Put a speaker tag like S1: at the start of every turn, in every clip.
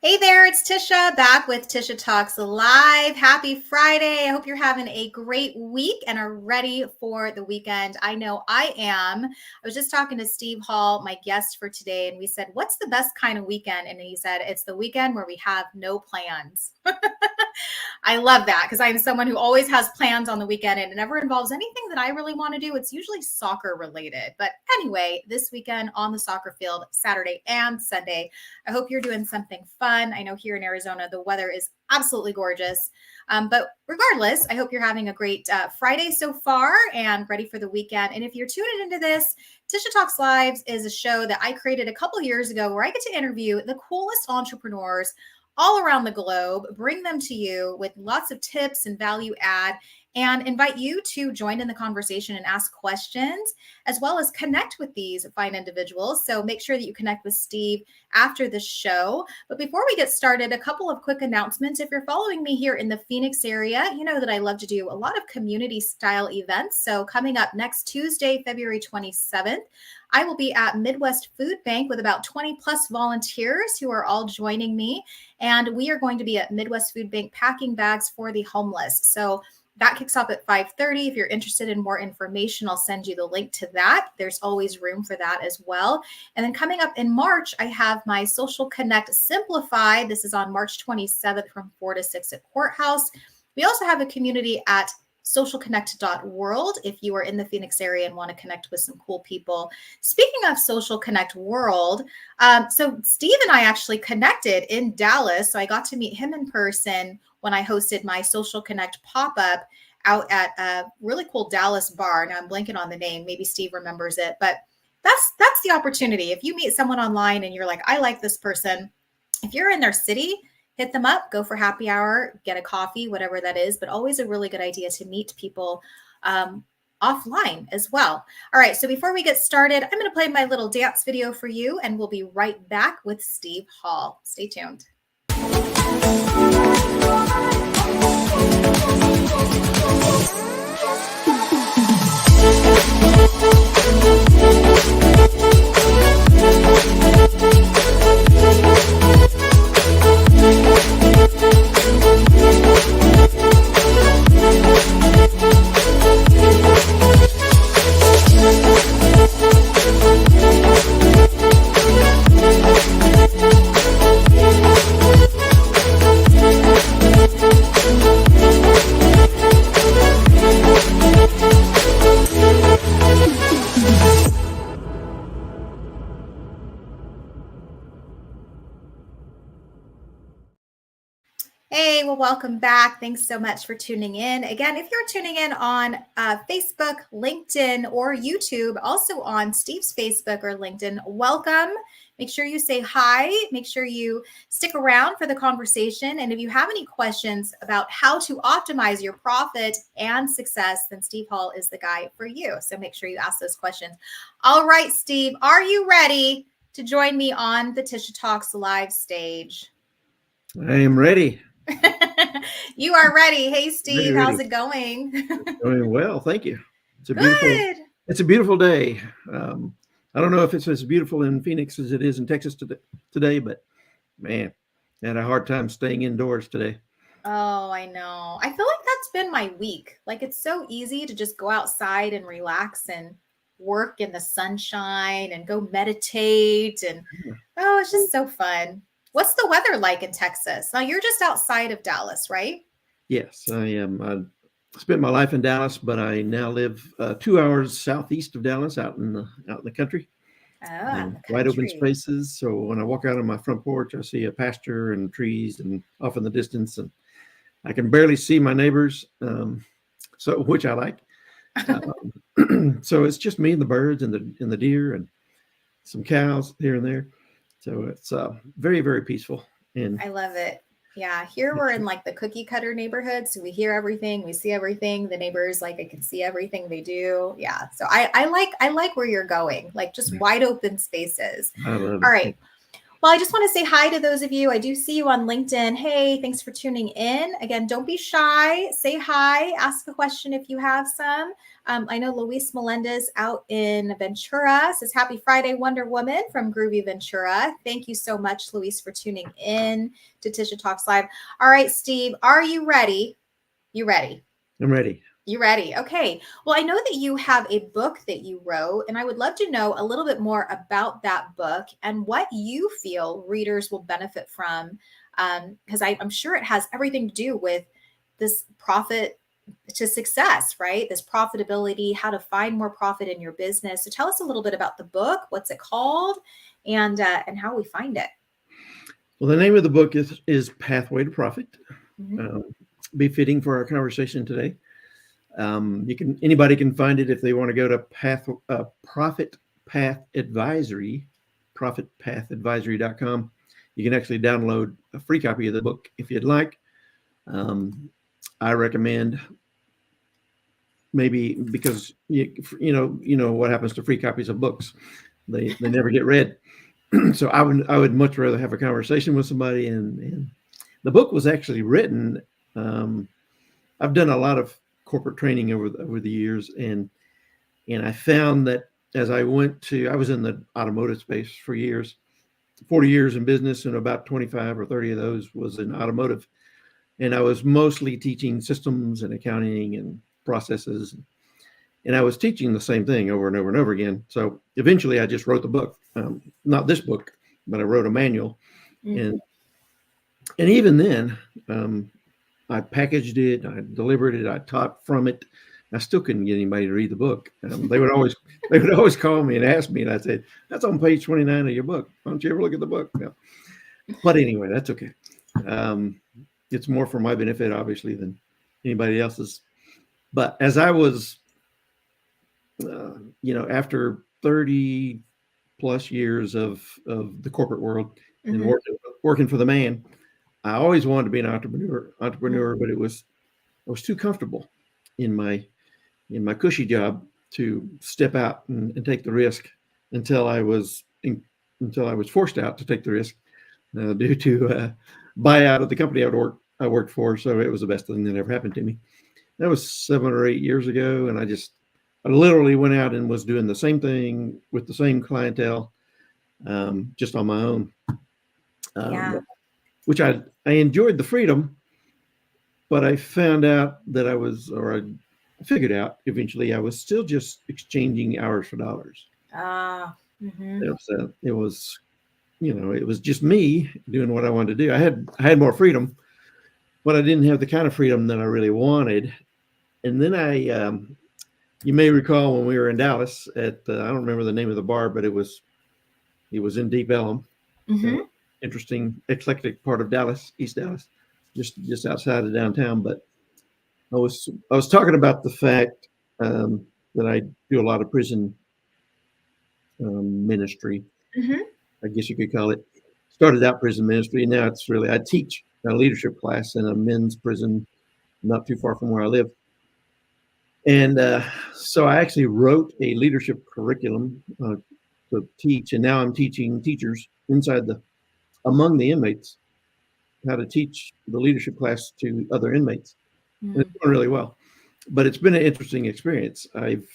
S1: Hey there, it's Tisha back with Tisha Talks Live. Happy Friday. I hope you're having a great week and are ready for the weekend. I know I am. I was just talking to Steve Hall, my guest for today, and we said, what's the best kind of weekend? And he said, it's the weekend where we have no plans. I love that because I'm someone who always has plans on the weekend and it never involves anything that I really want to do. It's usually soccer related. But anyway, this weekend on the soccer field, Saturday and Sunday, I hope you're doing something fun. I know here in Arizona, the weather is absolutely gorgeous. But regardless, I hope you're having a great Friday so far and ready for the weekend. And if you're tuning into this, Tisha Talks Lives is a show that I created a couple years ago where I get to interview the coolest entrepreneurs all around the globe, bring them to you with lots of tips and value add, and invite you to join in the conversation and ask questions, as well as connect with these fine individuals. So make sure that you connect with Steve after the show. But before we get started, a couple of quick announcements. If you're following me here in the Phoenix area, you know that I love to do a lot of community style events. So coming up next Tuesday, February 27th, I will be at Midwest Food Bank with about 20 plus volunteers who are all joining me. And we are going to be at Midwest Food Bank packing bags for the homeless. So that kicks off at 5:30. If you're interested in more information, I'll send you the link to that. There's always room for that as well. And then coming up in March, I have my Social Connect Simplify. This is on March 27th from 4 to 6 at Courthouse. We also have a community at socialconnect.world if you are in the Phoenix area and want to connect with some cool people. Speaking of Social Connect World, so Steve and I actually connected in Dallas. So I got to meet him in person when I hosted my Social Connect pop-up out at a really cool Dallas bar. Now I'm blanking on the name. Maybe Steve remembers it, but that's the opportunity. If you meet someone online and you're like, I like this person, if you're in their city, hit them up, go for happy hour, get a coffee, whatever that is. But always a really good idea to meet people offline as well. All right, so before we get started, I'm going to play my little dance video for you, and we'll be right back with Steve Hall. Stay tuned. Hey, well, welcome back. Thanks so much for tuning in. Again, if you're tuning in on Facebook, LinkedIn, or YouTube, also on Steve's Facebook or LinkedIn, welcome. Make sure you say hi. Make sure you stick around for the conversation. And if you have any questions about how to optimize your profit and success, then Steve Hall is the guy for you. So make sure you ask those questions. All right, Steve, are you ready to join me on the Tisha Talks live stage?
S2: I am ready.
S1: You are ready. Hey, Steve,
S2: Ready.
S1: how's it going?
S2: Doing well, thank you. It's a
S1: Good.
S2: beautiful day. I don't know if it's as beautiful in Phoenix as it is in Texas today, but man, I had a hard time staying indoors today.
S1: Oh, I know. I feel like that's been my week. Like it's so easy to just go outside and relax and work in the sunshine and go meditate. And oh, it's just so fun. What's the weather like in Texas? Now you're just outside of Dallas, right?
S2: Yes, I am. I spent my life in Dallas, but I now live 2 hours southeast of Dallas, out in the country.
S1: Oh, out in the
S2: Wide open
S1: country.
S2: spaces. So when I walk out on my front porch, I see a pasture and trees and off in the distance, and I can barely see my neighbors, so which I like. So it's just me and the birds and the deer and some cows here and there. So it's very, very peaceful. And
S1: I love it. Yeah, here we're in like the cookie cutter neighborhood, so we hear everything, we see everything. The neighbors, like I can see everything they do. Yeah, so I like where you're going, like just wide open spaces.
S2: I love
S1: All
S2: it.
S1: right. Well, I just want to say hi to those of you. I do see you on LinkedIn. Hey, thanks for tuning in. Again, don't be shy. Say hi. Ask a question if you have some. I know Luis Melendez out in Ventura says, Happy Friday, Wonder Woman from Groovy Ventura. Thank you so much, Luis, for tuning in to Tisha Talks Live. All right, Steve, are you ready? You ready?
S2: I'm ready.
S1: You ready? Okay. Well, I know that you have a book that you wrote, and I would love to know a little bit more about that book and what you feel readers will benefit from. Because I'm sure it has everything to do with this profit to success, right? This profitability, how to find more profit in your business. So tell us a little bit about the book, what's it called, and how we find it.
S2: Well, the name of the book is Pathway to Profit.
S1: Mm-hmm.
S2: Befitting for our conversation today. Anybody can find it if they want to go to Profit Path Advisory, profitpathodvisory.com. You can actually download a free copy of the book if you'd like. I recommend, maybe because you know what happens to free copies of books, they never get read. So I would much rather have a conversation with somebody. And the book was actually written. I've done a lot of corporate training over the years, and I found that as I was in the automotive space for years, 40 years in business, and about 25 or 30 of those was in automotive. And I was mostly teaching systems and accounting and processes. And I was teaching the same thing over and over and over again. So eventually I just wrote the book, not this book, but I wrote a manual. Mm-hmm. And even then, I packaged it, I delivered it, I taught from it. I still couldn't get anybody to read the book. They would always call me and ask me, and I said, "That's on page 29 of your book. Why don't you ever look at the book?" No. But anyway, that's okay. It's more for my benefit, obviously, than anybody else's. But as I was, after 30 plus years of the corporate world, mm-hmm. and working for the man, I always wanted to be an entrepreneur, mm-hmm. but I was too comfortable in my cushy job to step out and take the risk until I was forced out to take the risk due to buyout of the company I worked for. So it was the best thing that ever happened to me. That was 7 or 8 years ago, and I literally went out and was doing the same thing with the same clientele, just on my own. Which I enjoyed the freedom, but I found out that I figured out eventually I was still just exchanging hours for dollars. Mm-hmm. It was just me doing what I wanted to do. I had more freedom, but I didn't have the kind of freedom that I really wanted. And then you may recall when we were in Dallas at I don't remember the name of the bar, but it was in Deep Ellum. Mm-hmm. Interesting, eclectic part of Dallas, East Dallas, just outside of downtown. But I was talking about the fact that I do a lot of prison ministry. Mm-hmm. I guess you could call it. Started out prison ministry, and now it's really I teach a leadership class in a men's prison not too far from where I live. And so I actually wrote a leadership curriculum to teach, and now I'm teaching teachers among the inmates how to teach the leadership class to other inmates. Mm-hmm. And it's going really well, but it's been an interesting experience. I've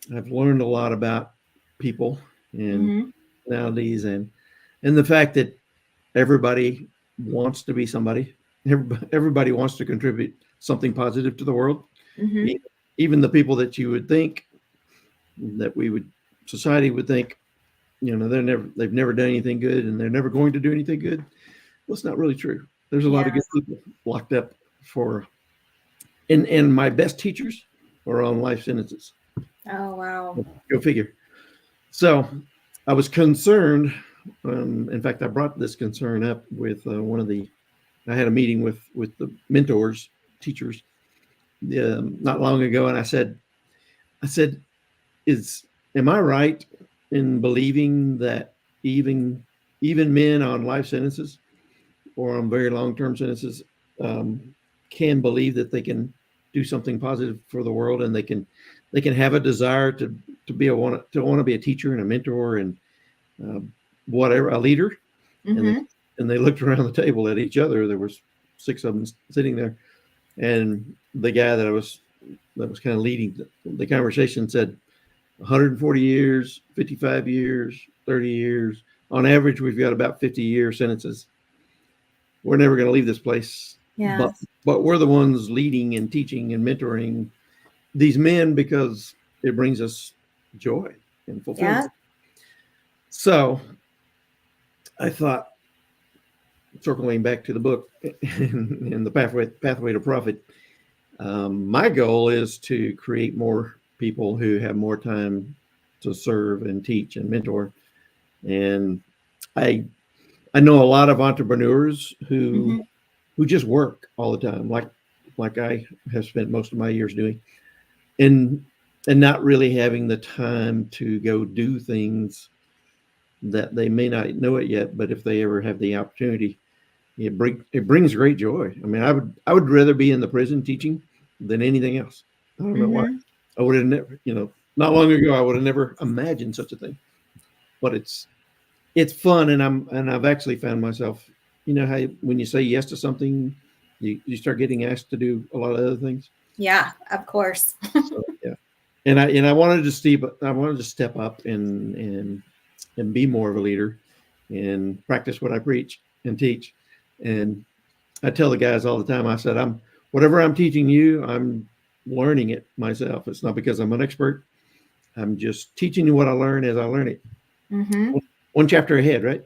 S2: learned a lot about people and personalities, and the fact that everybody wants to be somebody. Everybody wants to contribute something positive to the world. Mm-hmm. Even the people that you would think that society would think, they've never done anything good and they're never going to do anything good. Well, it's not really true. There's a lot of good people locked up and my best teachers are on life sentences. Oh, wow. Go figure. So I was concerned. In fact, I brought this concern up with I had a meeting with the mentors, teachers, not long ago. And I said, am I right in believing that even men on life sentences or on very long-term sentences can believe that they can do something positive for the world, and they can have a desire to want to be a teacher and a mentor and whatever, a leader,
S1: Mm-hmm.
S2: and they looked around the table at each other. There was 6 of them sitting there, and the guy that was kind of leading the conversation said, 140 years, 55 years, 30 years. On average, we've got about 50-year sentences. We're never going to leave this place.
S1: Yeah.
S2: But we're the ones leading and teaching and mentoring these men because it brings us joy and fulfillment.
S1: Yeah.
S2: So I thought, circling back to the book and the pathway to profit, my goal is to create more people who have more time to serve and teach and mentor. And I know a lot of entrepreneurs who just work all the time, like I have spent most of my years doing, and not really having the time to go do things that they may not know it yet, but if they ever have the opportunity, it brings great joy. I mean, I would rather be in the prison teaching than anything else. I don't know why. I would have never, not long ago, I would have never imagined such a thing. But it's fun, and I've actually found myself, how when you say yes to something, you start getting asked to do a lot of other things.
S1: Yeah, of course.
S2: So, yeah, and I wanted to step up and be more of a leader and practice what I preach and teach. And I tell the guys all the time, I said, whatever I'm teaching you, I'm learning it myself. It's not because I'm an expert. I'm just teaching you what I learn as I learn it.
S1: Mm-hmm.
S2: One chapter ahead, right?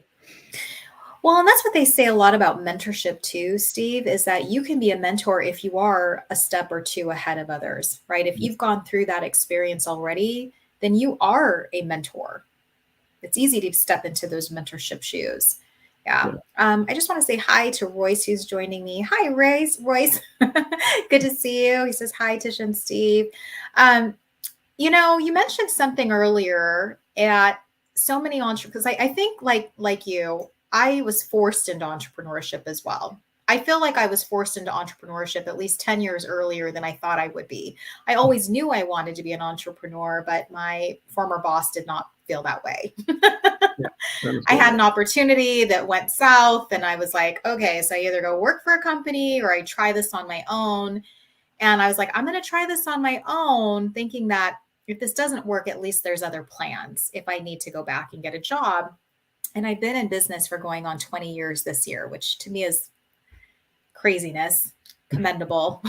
S1: Well, and that's what they say a lot about mentorship too, Steve, is that you can be a mentor if you are a step or two ahead of others, right? If you've gone through that experience already, then you are a mentor. It's easy to step into those mentorship shoes. Yeah. I just want to say hi to Royce, who's joining me. Hi, Royce. Good to see you. He says hi, Tish and Steve. You mentioned something earlier at so many entrepreneurs. I think like you, I was forced into entrepreneurship as well. I feel like I was forced into entrepreneurship at least 10 years earlier than I thought I would be. I always knew I wanted to be an entrepreneur, but my former boss did not feel that way. I had an opportunity that went south, and I was like, okay, so I either go work for a company or I try this on my own. And I was like, I'm going to try this on my own, thinking that if this doesn't work, at least there's other plans if I need to go back and get a job. And I've been in business for going on 20 years this year, which to me is craziness, commendable.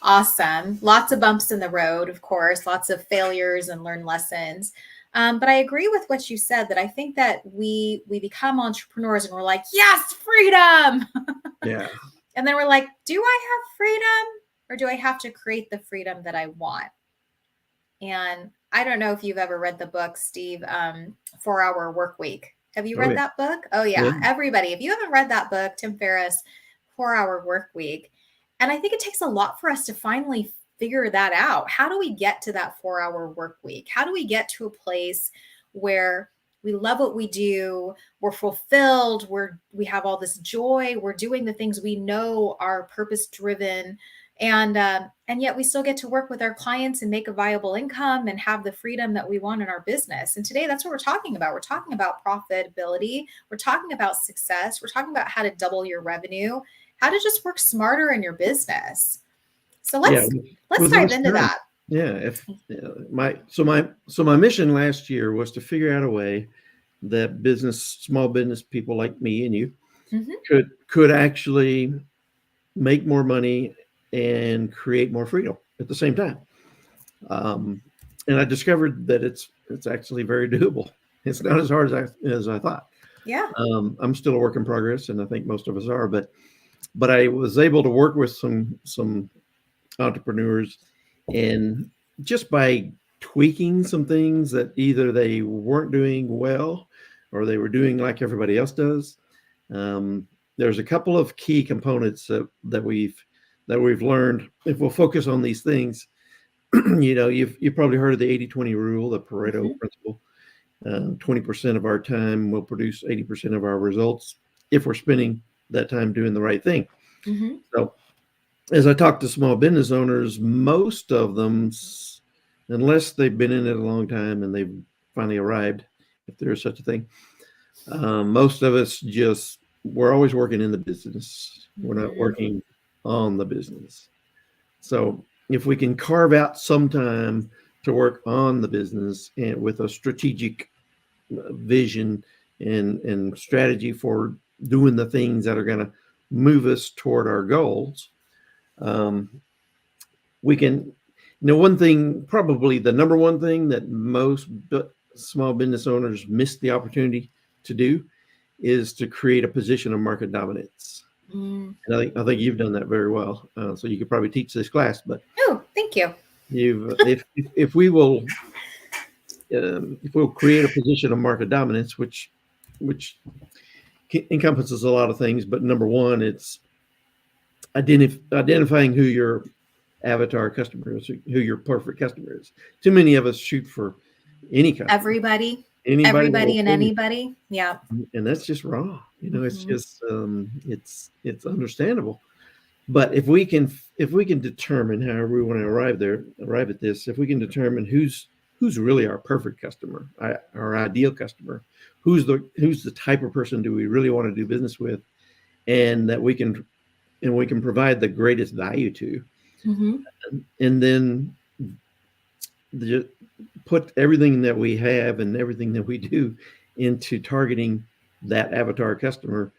S1: Awesome. Lots of bumps in the road, of course, lots of failures and learned lessons. But I agree with what you said, that I think that we become entrepreneurs and we're like, yes, freedom.
S2: Yeah.
S1: And then we're like, do I have freedom, or do I have to create the freedom that I want? And I don't know if you've ever read the book, Steve, 4-Hour Workweek. Have you read that book? Oh, yeah. Everybody, if you haven't read that book, Tim Ferriss, 4-Hour Workweek. And I think it takes a lot for us to finally figure that out. How do we get to that 4-hour work week? How do we get to a place where we love what we do, we're fulfilled, we have all this joy, we're doing the things we know are purpose driven, and yet we still get to work with our clients and make a viable income and have the freedom that we want in our business. And today, that's what we're talking about. We're talking about profitability. We're talking about success. We're talking about how to double your revenue, how to just work smarter in your business. So let's dive into that.
S2: Yeah. My mission last year was to figure out a way that small business people like me and you could actually make more money and create more freedom at the same time. And I discovered that it's actually very doable. It's not as hard as I thought.
S1: Yeah.
S2: I'm still a work in progress, and I think most of us are, but I was able to work with some entrepreneurs, and just by tweaking some things that either they weren't doing well or they were doing like everybody else does. There's a couple of key components that we've learned. If we'll focus on these things, you've probably heard of the 80-20 rule, the Pareto principle. 20% of our time will produce 80% of our results if we're spending that time doing the right thing. So as I talk to small business owners, most of them, unless they've been in it a long time and they've finally arrived, if there is such a thing, Most of us we're always working in the business. We're not
S1: Mhm.
S2: working on the business. So if we can carve out some time to work on the business and with a strategic vision and strategy for doing the things that are going to move us toward our goals, um, we can. One thing, probably the number one thing that most small business owners miss the opportunity to do is to create a position of market dominance.
S1: Mm.
S2: And I think you've done that very well. So you could probably teach this class, but
S1: Oh, thank you.
S2: if we'll create a position of market dominance, which encompasses a lot of things, but number one, it's identifying who your avatar customer is, who your perfect customer is. Too many of us shoot for any customer,
S1: Everybody,
S2: anybody that will
S1: everybody and
S2: pay,
S1: anybody. Yeah.
S2: and that's just wrong. It's
S1: Mhm.
S2: just it's understandable. But if we can determine however we want to arrive at this, if we can determine who's really our perfect customer, our ideal customer, who's the type of person do we really want to do business with, and that we can provide the greatest value to,
S1: Mhm.
S2: and then the, put everything that we have and everything that we do into targeting that avatar customer,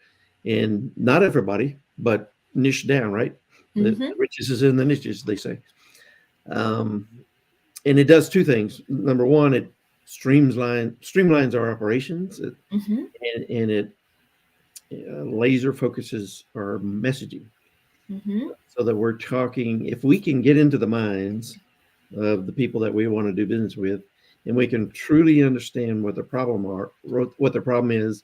S2: and not everybody, but niche down, right? The
S1: Mhm.
S2: riches is in the niches, they say. Um, and it does two things. Number one, it streamlines our operations,
S1: Mhm.
S2: and it laser focuses our messaging,
S1: Mhm.
S2: so that we're talking. If we can get into the minds of the people that we want to do business with, and we can truly understand what the problem is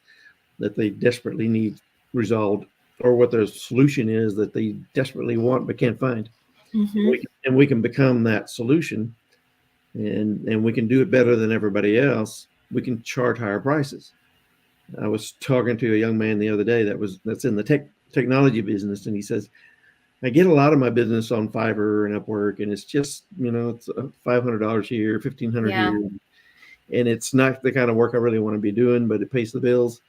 S2: that they desperately need resolved, or what their solution is that they desperately want but can't find.
S1: Mhm.
S2: And we can become that solution, and we can do it better than everybody else. We can charge higher prices. I was talking to a young man the other day that's in the technology business, and he says, I get a lot of my business on Fiverr and Upwork, and it's just, it's $500 here, 1,500
S1: Yeah.
S2: here, and it's not the kind of work I really want to be doing, but it pays the bills.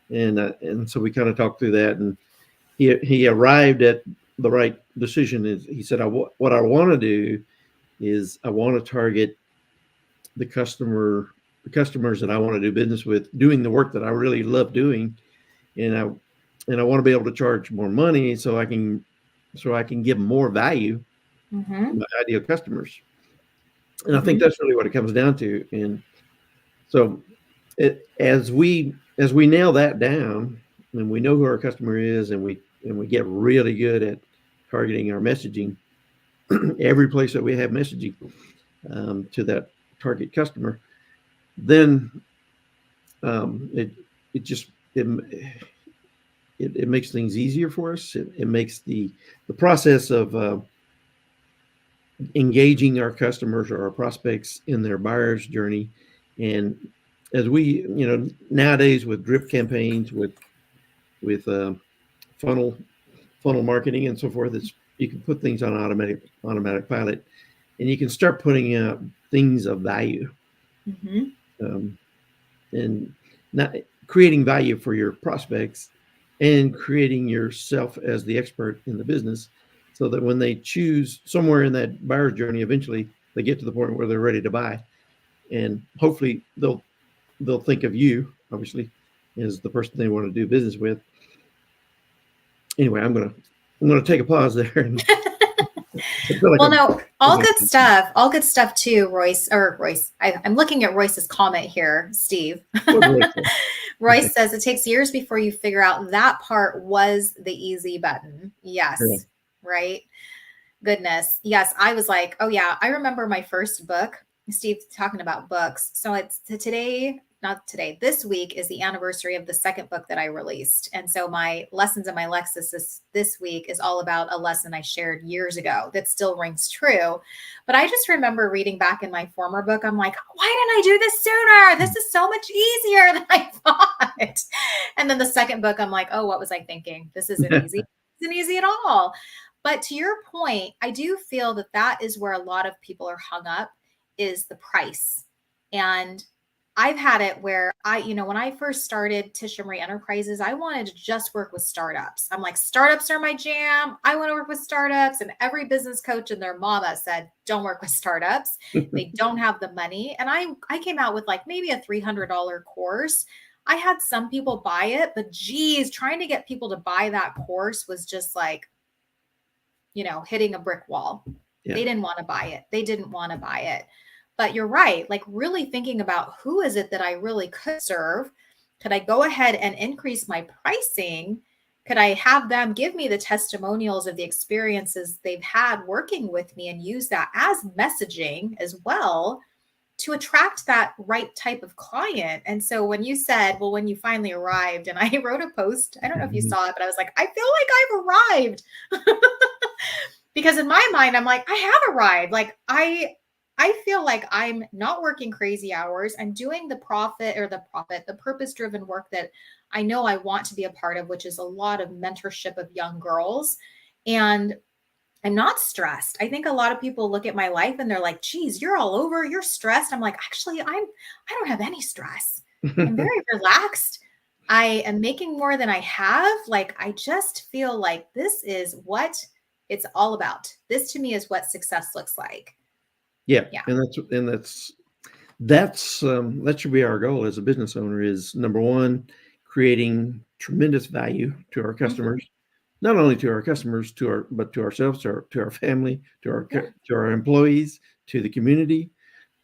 S2: And so we kind of talked through that, and he arrived at the right decision. Is he said, what I want to do is I want to target the customers that I want to do business with, doing the work that I really love doing, and I want to be able to charge more money so I can give more value to
S1: Mhm.
S2: my ideal customers. And I think
S1: Mhm.
S2: that's really what it comes down to. And so as we nail that down, and we know who our customer is, and we get really good at targeting our messaging, every place that we have messaging to that target customer, then it just it makes things easier for us. It makes the process of engaging our customers or our prospects in their buyer's journey. And as we, nowadays with drip campaigns, with funnel funnel marketing and so forth, you can put things on automatic pilot, and you can start putting out things of value,
S1: Mhm.
S2: um, and not creating value for your prospects, and creating yourself as the expert in the business, so that when they choose somewhere in that buyer's journey, eventually they get to the point where they're ready to buy, and hopefully they'll think of you, obviously, as the person they want to do business with. Anyway, I'm gonna take a pause there, and I feel like
S1: Well,
S2: I'm
S1: no, all good stuff. All good stuff too, Royce. Or Royce. I'm looking at Royce's comment here, Steve. Royce says it takes years before you figure out that part was the easy button.
S2: Yeah.
S1: Yes. Right. Goodness. Yes. I was like, oh, yeah. I remember my first book, Steve, talking about books. So it's today, not today, this week is the anniversary of the second book that I released. And so my lessons in my Lexus this week is all about a lesson I shared years ago that still rings true. But I just remember reading back in my former book, I'm like, why didn't I do this sooner? This is so much easier than I thought. And then the second book, I'm like, oh, what was I thinking? This isn't easy. It isn't easy at all. But to your point, I do feel that that is where a lot of people are hung up, is the price. And I've had it where when I first started Tisha Marie Enterprises, I wanted to just work with startups. I'm like, startups are my jam. I want to work with startups. And every business coach and their mama said, don't work with startups. They don't have the money. And I came out with like maybe a $300 course. I had some people buy it, but geez, trying to get people to buy that course was just like, hitting a brick wall. Yeah. They didn't want to buy it. They didn't want to buy it. But you're right, like really thinking about who is it that I really could serve? Could I go ahead and increase my pricing? Could I have them give me the testimonials of the experiences they've had working with me and use that as messaging as well to attract that right type of client? And so when you said, well, when you finally arrived, and I wrote a post, I don't know if you saw it, but I was like, I feel like I've arrived. Because in my mind, I'm like, I have arrived. Like I feel like I'm not working crazy hours. I'm doing the purpose-driven work that I know I want to be a part of, which is a lot of mentorship of young girls. And I'm not stressed. I think a lot of people look at my life and they're like, geez, you're all over, you're stressed. I'm like, actually, I don't have any stress. I'm very relaxed. I am making more than I have. Like, I just feel like this is what it's all about. This to me is what success looks like.
S2: Yeah. And that should be our goal as a business owner is number one, creating tremendous value to our customers, not only to our customers, but to ourselves, to our family, to our employees, to the community,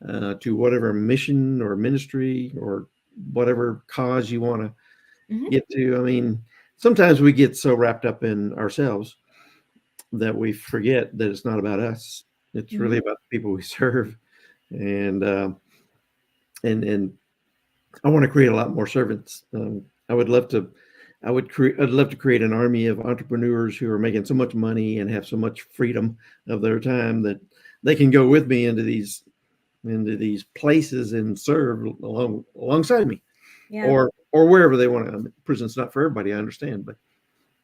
S2: to whatever mission or ministry or whatever cause you want to get to. I mean, sometimes we get so wrapped up in ourselves that we forget that it's not about us. It's really about the people we serve, and I want to create a lot more servants. I'd love to create an army of entrepreneurs who are making so much money and have so much freedom of their time that they can go with me into these places and serve alongside me, or wherever they want to. Prison's not for everybody, I understand, but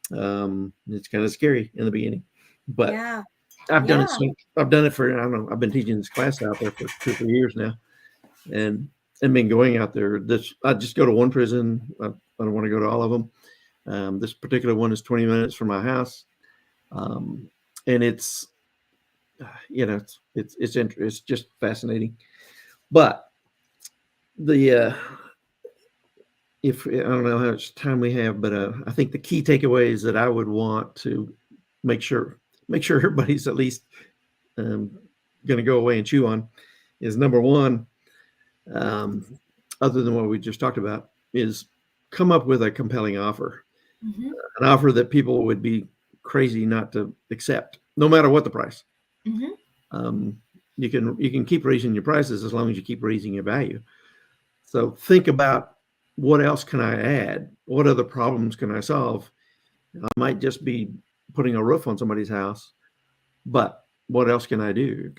S2: it's kind of scary in the beginning, but. Yeah. I've done it for, I don't know, I've been teaching this class out there for 2 or 3 years now, and been going out there. I just go to one prison. I don't want to go to all of them. This particular one is 20 minutes from my house. And it's just fascinating. But if I don't know how much time we have, but I think the key takeaways that I would want to make sure everybody's at least going to go away and chew on is number one, other than what we just talked about, is come up with a compelling offer, an offer that people would be crazy not to accept, no matter what the price. You can keep raising your prices as long as you keep raising your value. So think about, what else can I add? What other problems can I solve? I might just be putting a roof on somebody's house, but what else can I do?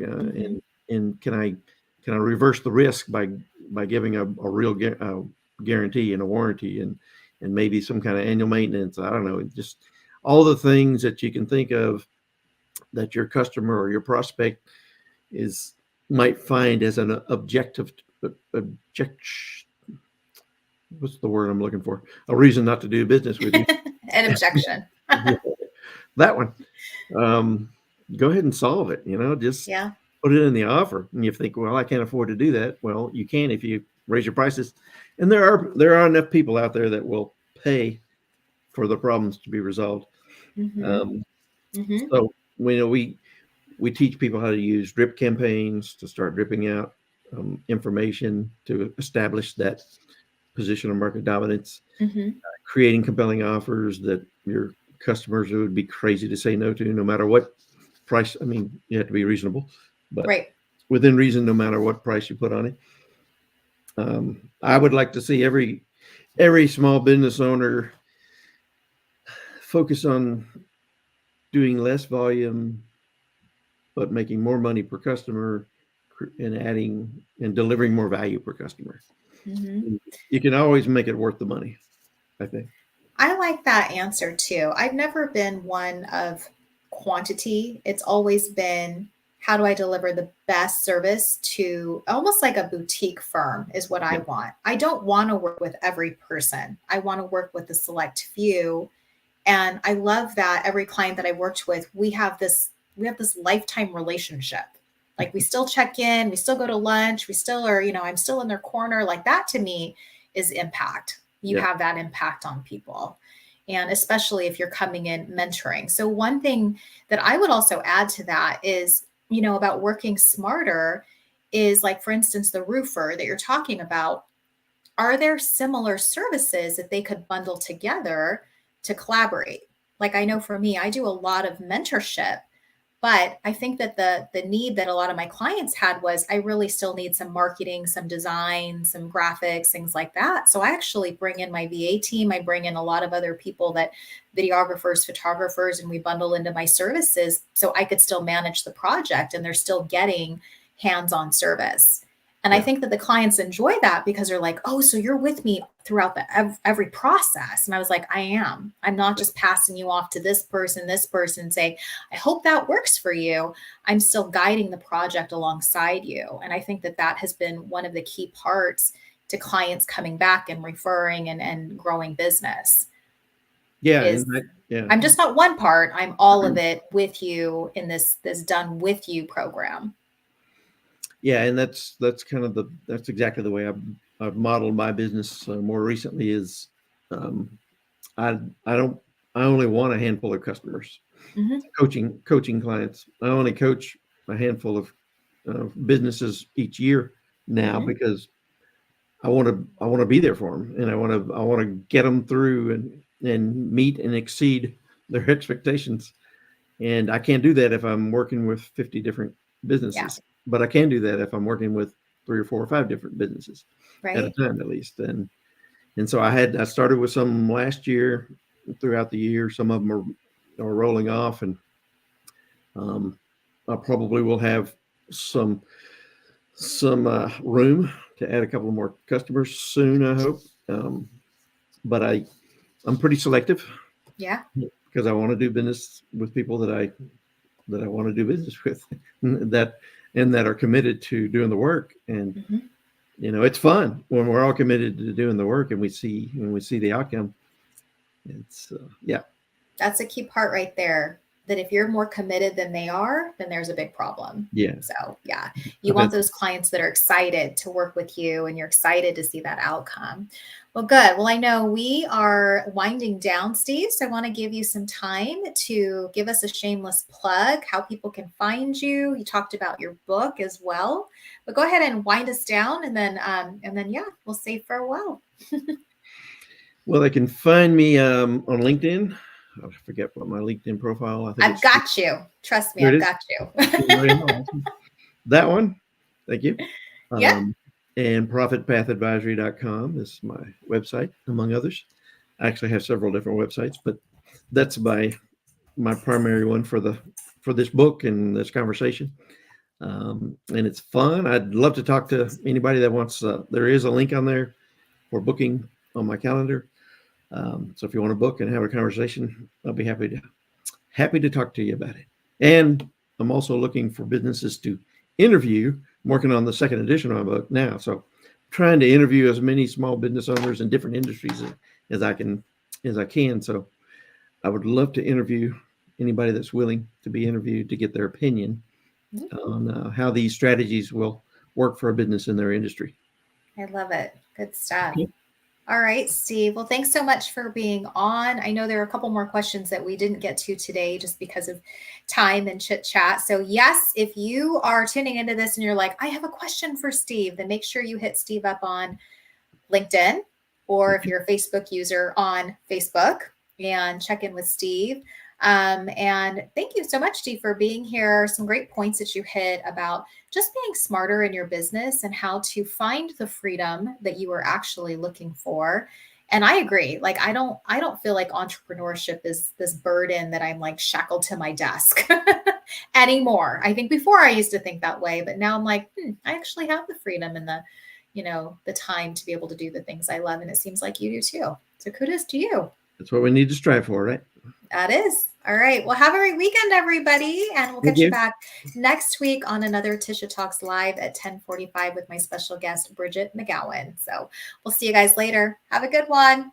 S2: And can I reverse the risk by giving a real guarantee and a warranty and maybe some kind of annual maintenance? I don't know, just all the things that you can think of that your customer or your prospect might find as an objective. What's the word I'm looking for? A reason not to do business with you.
S1: An objection.
S2: That one. Go ahead and solve it. Just put it in the offer. And you think, well, I can't afford to do that. Well, you can if you raise your prices. And there are enough people out there that will pay for the problems to be resolved. So we teach people how to use drip campaigns to start dripping out information to establish that position of market dominance, creating compelling offers that your customers would be crazy to say no to, no matter what price. I mean, you have to be reasonable, but within reason, no matter what price you put on it. I would like to see every small business owner focus on doing less volume, but making more money per customer and adding and delivering more value per customer. You can always make it worth the money, I think.
S1: I like that answer too. I've never been one of quantity. It's always been how do I deliver the best service to almost like a boutique firm is what I want. I don't want to work with every person. I want to work with a select few. And I love that every client that I worked with, we have this lifetime relationship. Like we still check in, we still go to lunch, we still are, I'm still in their corner. Like that to me is impact. You have that impact on people. And especially if you're coming in mentoring. So one thing that I would also add to that is, about working smarter is like, for instance, the roofer that you're talking about, are there similar services that they could bundle together to collaborate? Like I know for me, I do a lot of mentorship, but I think that the need that a lot of my clients had was I really still need some marketing, some design, some graphics, things like that. So I actually bring in my VA team. I bring in a lot of other people that videographers, photographers, and we bundle into my services so I could still manage the project and they're still getting hands-on service. And I think that the clients enjoy that because they're like, oh, so you're with me throughout every process. And I was like, I am. I'm not just passing you off to this person, say, I hope that works for you. I'm still guiding the project alongside you. And I think that that has been one of the key parts to clients coming back and referring and growing business.
S2: Yeah.
S1: I'm just not one part. I'm all of it with you in this done with you program.
S2: Yeah, and that's exactly the way I've modeled my business more recently. Is I only want a handful of customers. Coaching clients. I only coach a handful of businesses each year now because I want to be there for them, and I want to get them through and meet and exceed their expectations. And I can't do that if I'm working with 50 different businesses. But I can do that if I'm working with 3 or 4 or 5 different businesses at a time, at least. And so I started with some last year. Throughout the year, some of them are rolling off, and I probably will have some room to add a couple more customers soon, I hope. But I'm pretty selective.
S1: Yeah.
S2: Because I want to do business with people that I want to do business with, that are committed to doing the work. And it's fun when we're all committed to doing the work and we see the outcome. It's
S1: that's a key part right there, that if you're more committed than they are, then there's a big problem. So you want those clients that are excited to work with you and you're excited to see that outcome. Well, good. Well, I know we are winding down, Steve, so I want to give you some time to give us a shameless plug, how people can find you. You talked about your book as well, but go ahead and wind us down, and then we'll say farewell.
S2: Well, they can find me on LinkedIn. I forget what my LinkedIn profile. I think
S1: I've got you. Trust me, I've got you.
S2: That one. Thank you.
S1: Yeah.
S2: And profitpathadvisory.com is my website, among others. I actually have several different websites, but that's my primary one for this book and this conversation. And it's fun. I'd love to talk to anybody that wants. There is a link on there for booking on my calendar. So if you want to book and have a conversation, I'll be happy to talk to you about it. And I'm also looking for businesses to interview. I'm working on the second edition of my book now, so trying to interview as many small business owners in different industries as I can. So I would love to interview anybody that's willing to be interviewed to get their opinion on how these strategies will work for a business in their industry.
S1: I love it. Good stuff. All right, Steve. Well, thanks so much for being on. I know there are a couple more questions that we didn't get to today just because of time and chit chat. So yes, if you are tuning into this and you're like, I have a question for Steve, then make sure you hit Steve up on LinkedIn, or if you're a Facebook user, on Facebook, and check in with Steve. And thank you so much, Steve, for being here. Some great points that you hit about just being smarter in your business and how to find the freedom that you are actually looking for. And I agree. Like, I don't feel like entrepreneurship is this burden that I'm like shackled to my desk anymore. I think before I used to think that way, but now I'm like, I actually have the freedom and the time to be able to do the things I love. And it seems like you do too. So kudos to you.
S2: That's what we need to strive for, right?
S1: That is. All right. Well, have a great weekend, everybody. And we'll
S2: Thank
S1: get you
S2: you.
S1: back next week on another Tisha Talks Live at 10:45 with my special guest, Bridget McGowan. So we'll see you guys later. Have a good one.